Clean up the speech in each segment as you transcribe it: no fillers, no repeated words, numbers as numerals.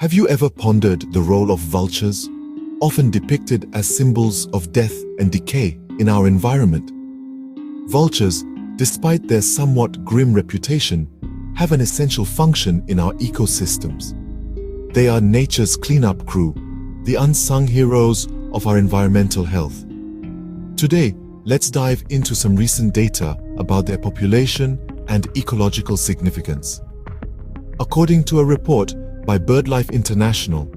Have you ever pondered the role of vultures, often depicted as symbols of death and decay in our environment? Vultures, despite their somewhat grim reputation, have an essential function in our ecosystems. They are nature's cleanup crew, the unsung heroes of our environmental health. Today, let's dive into some recent data about their population and ecological significance. According to a report by BirdLife International,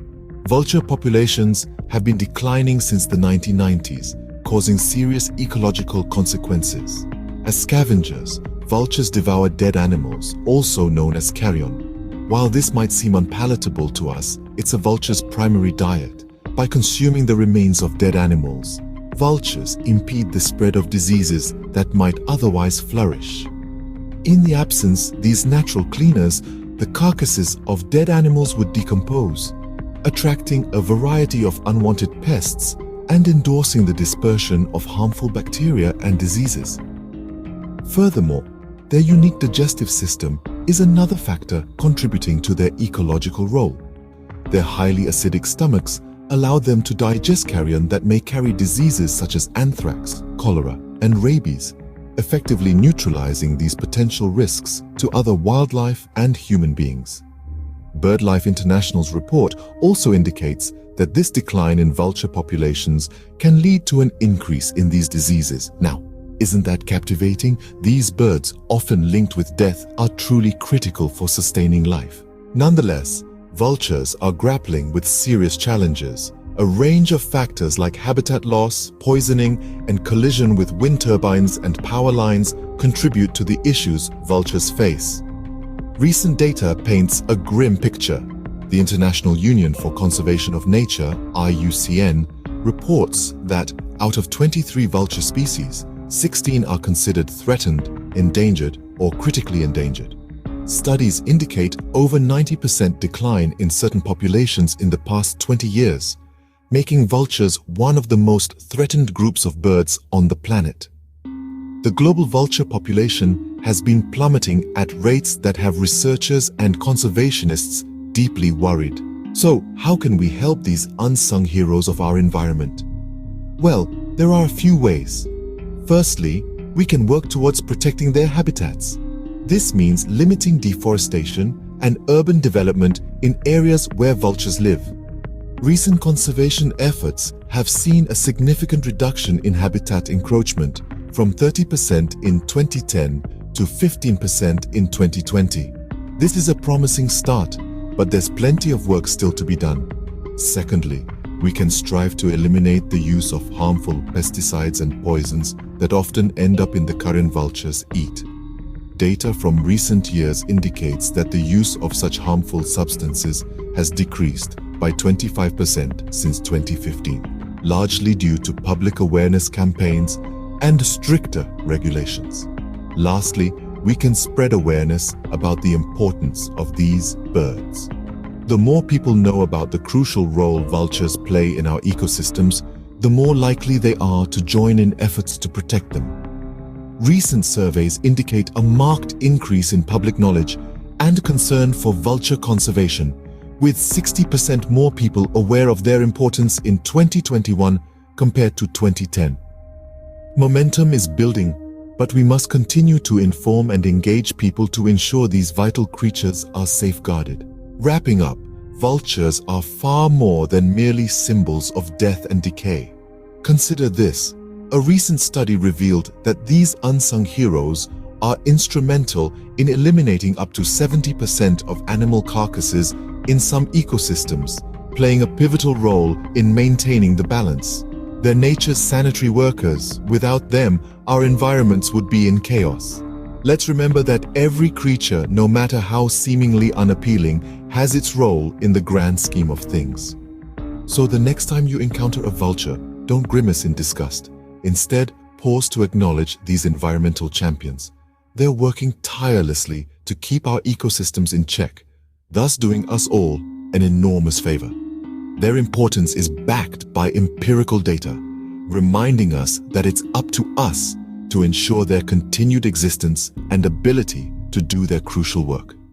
vulture populations have been declining since the 1990s, causing serious ecological consequences. As scavengers, vultures devour dead animals, also known as carrion. While this might seem unpalatable to us, it's a vulture's primary diet. By consuming the remains of dead animals, vultures impede the spread of diseases that might otherwise flourish. In the absence of these natural cleaners, the carcasses of dead animals would decompose, attracting a variety of unwanted pests and endorsing the dispersion of harmful bacteria and diseases. Furthermore, their unique digestive system is another factor contributing to their ecological role. Their highly acidic stomachs allow them to digest carrion that may carry diseases such as anthrax, cholera, and rabies, effectively neutralizing these potential risks to other wildlife and human beings. BirdLife International's report also indicates that this decline in vulture populations can lead to an increase in these diseases. Now, isn't that captivating? These birds, often linked with death, are truly critical for sustaining life. Nonetheless, vultures are grappling with serious challenges. A range of factors like habitat loss, poisoning, and collision with wind turbines and power lines contribute to the issues vultures face. Recent data paints a grim picture. The International Union for Conservation of Nature, IUCN, reports that out of 23 vulture species, 16 are considered threatened, endangered, or critically endangered. Studies indicate over 90% decline in certain populations in the past 20 years, making vultures one of the most threatened groups of birds on the planet. The global vulture population has been plummeting at rates that have researchers and conservationists deeply worried. So, how can we help these unsung heroes of our environment? Well, there are a few ways. Firstly, we can work towards protecting their habitats. This means limiting deforestation and urban development in areas where vultures live. Recent conservation efforts have seen a significant reduction in habitat encroachment from 30% in 2010 to 15% in 2020. This is a promising start, but there's plenty of work still to be done. Secondly, we can strive to eliminate the use of harmful pesticides and poisons that often end up in the carrion vultures eat. Data from recent years indicates that the use of such harmful substances has decreased by 25% since 2015, largely due to public awareness campaigns and stricter regulations. Lastly, we can spread awareness about the importance of these birds. The more people know about the crucial role vultures play in our ecosystems, the more likely they are to join in efforts to protect them. Recent surveys indicate a marked increase in public knowledge and concern for vulture conservation, with 60% more people aware of their importance in 2021 compared to 2010. Momentum is building, but we must continue to inform and engage people to ensure these vital creatures are safeguarded. Wrapping up, vultures are far more than merely symbols of death and decay. Consider this. A recent study revealed that these unsung heroes are instrumental in eliminating up to 70% of animal carcasses in some ecosystems, playing a pivotal role in maintaining the balance. They're nature's sanitary workers. Without them, our environments would be in chaos. Let's remember that every creature, no matter how seemingly unappealing, has its role in the grand scheme of things. So the next time you encounter a vulture, don't grimace in disgust. Instead, pause to acknowledge these environmental champions. They're working tirelessly to keep our ecosystems in check, thus doing us all an enormous favor. Their importance is backed by empirical data, reminding us that it's up to us to ensure their continued existence and ability to do their crucial work.